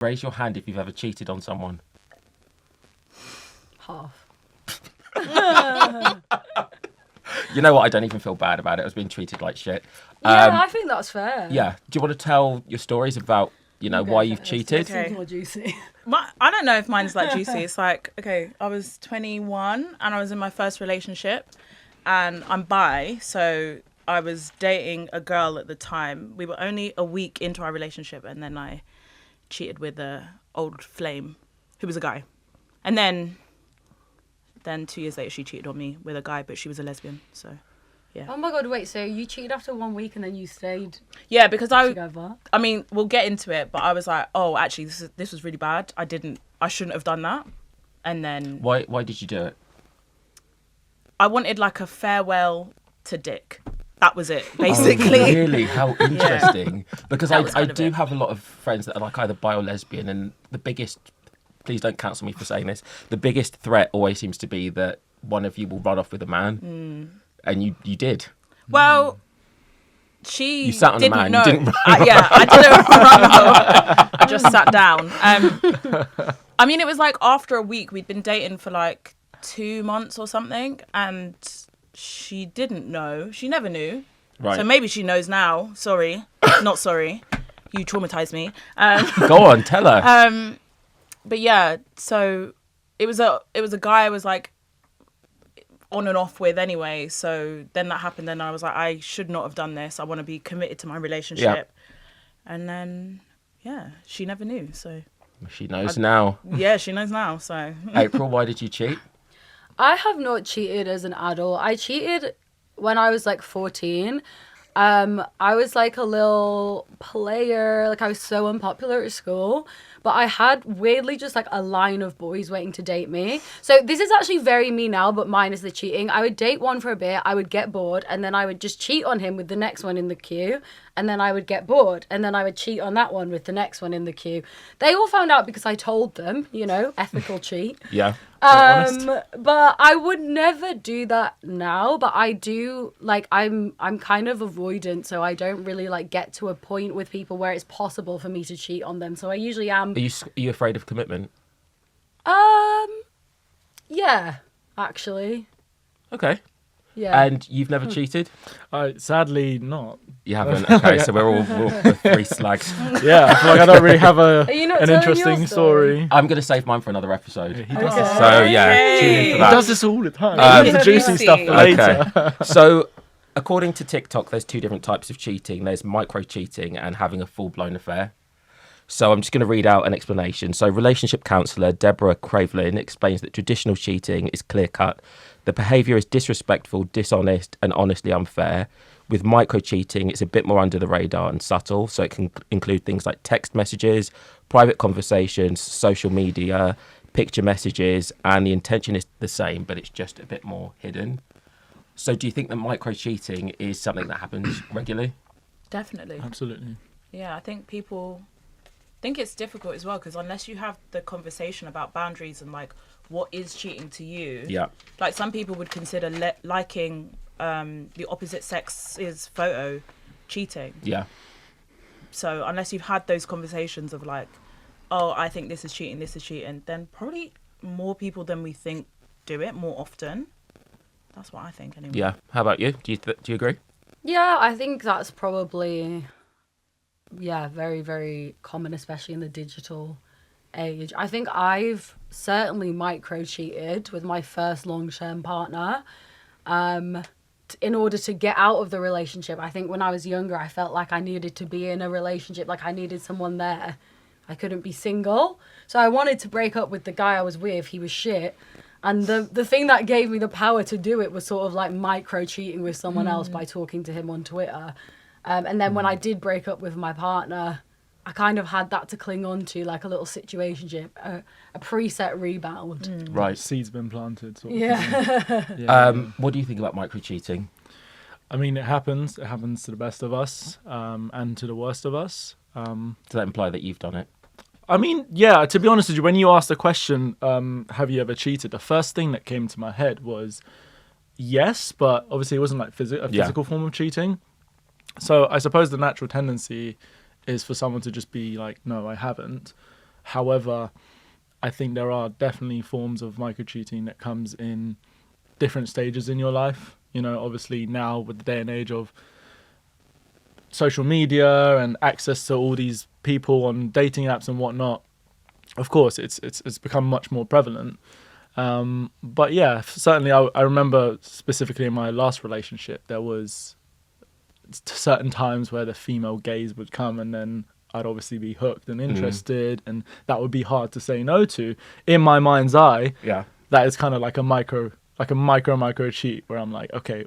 Raise your hand if you've ever cheated on someone. Half. You know what? I don't even feel bad about it. I was being treated like shit. Yeah, I think that's fair. Yeah. Do you want to tell your stories about, why you've cheated? It seems more juicy. I don't know if mine's that juicy. It's like, okay, I was 21 and I was in my first relationship and I'm bi. So I was dating a girl at the time. We were only a week into our relationship and then I cheated with a old flame who was a guy. And then 2 years later, she cheated on me with a guy, but she was a lesbian. So, yeah. Oh my God, wait, so you cheated after 1 week and then you stayed Yeah, because together? I mean, we'll get into it, but I was like, oh, actually, this was really bad. I shouldn't have done that. And then... Why did you do it? I wanted like a farewell to dick. That was it, basically. Oh, really? How interesting. Because I do it. have a lot of friends that are like either bi or lesbian, and the biggest... Please don't cancel me for saying this. The biggest threat always seems to be that one of you will run off with a man. And you did. Well, you sat on didn't a man. know. You didn't run. I didn't run off. I just sat down. I mean, it was like after a week, we'd been dating for like 2 months or something. And she didn't know. She never knew. Right. So maybe she knows now. Sorry. Not sorry. You traumatized me. Go on, tell her. But yeah, so it was a guy I was like on and off with anyway. So then that happened and I was like, I should not have done this. I want to be committed to my relationship. Yeah. And then, yeah, she never knew. So She knows now. Yeah, she knows now. So April, why did you cheat? I have not cheated as an adult. I cheated when I was like 14. I was like a little player. Like I was so unpopular at school. But I had weirdly just like a line of boys waiting to date me. So this is actually very me now, but mine is the cheating. I would date one for a bit, I would get bored, and then I would just cheat on him with the next one in the queue. And then I would get bored, and then I would cheat on that one with the next one in the queue. They all found out because I told them, ethical cheat. Yeah. But I would never do that now. But I do, like, I'm kind of avoidant, so I don't really like get to a point with people where it's possible for me to cheat on them. So I usually am. Are you afraid of commitment? Yeah, actually. Okay. Yeah. And you've never cheated? Sadly not. You haven't? Okay, so we're all three slags. Yeah, I feel like I don't really have Are you not an telling your interesting story? story. I'm going to save mine for another episode. He does Okay. this. So, yeah, tune in for He that. does this all the time. He's the juicy Juicy. stuff for later. Okay. So, according to TikTok, there's two different types of cheating. There's micro cheating and having a full-blown affair. So I'm just going to read out an explanation. So relationship counsellor Deborah Cravelin explains that traditional cheating is clear-cut. The behaviour is disrespectful, dishonest and honestly unfair. With micro-cheating, it's a bit more under the radar and subtle. So it can include things like text messages, private conversations, social media, picture messages, and the intention is the same, but it's just a bit more hidden. So do you think that micro-cheating is something that happens regularly? definitely. Absolutely. Yeah, I think people think it's difficult as well because unless you have the conversation about boundaries and like what is cheating to you, Yeah. like some people would consider liking the opposite sex's photo cheating. Yeah. So unless you've had those conversations of like, oh, I think this is cheating, then probably more people than we think do it more often. That's what I think anyway. Yeah. How about you? Do you agree? Yeah, I think that's probably, very, very common, especially in the digital age. I think I've certainly micro-cheated with my first long-term partner in order to get out of the relationship. I think when I was younger, I felt like I needed to be in a relationship, like I needed someone there. I couldn't be single. So I wanted to break up with the guy I was with. He was shit. And the thing that gave me the power to do it was sort of like micro-cheating with someone else by talking to him on Twitter. And then when I did break up with my partner, I kind of had that to cling on to, like a little situationship, a preset rebound. Right. Seeds been planted. Sort of Yeah. thing. Yeah. What do you think about micro-cheating? I mean, it happens. It happens to the best of us and to the worst of us. Does that imply that you've done it? I mean, yeah, to be honest with you, when you asked the question, have you ever cheated? The first thing that came to my head was yes, but obviously it wasn't like a physical form of cheating. So I suppose the natural tendency is for someone to just be like, no, I haven't. However, I think there are definitely forms of micro cheating that comes in different stages in your life. You know, obviously now with the day and age of social media and access to all these people on dating apps and whatnot, of course it's become much more prevalent. But yeah, certainly I remember specifically in my last relationship, there was certain times where the female gaze would come, and then I'd obviously be hooked and interested, and that would be hard to say no to. In my mind's eye, Yeah. that is kind of like a micro cheat where I'm like, okay,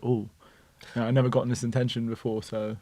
I never gotten this intention before, so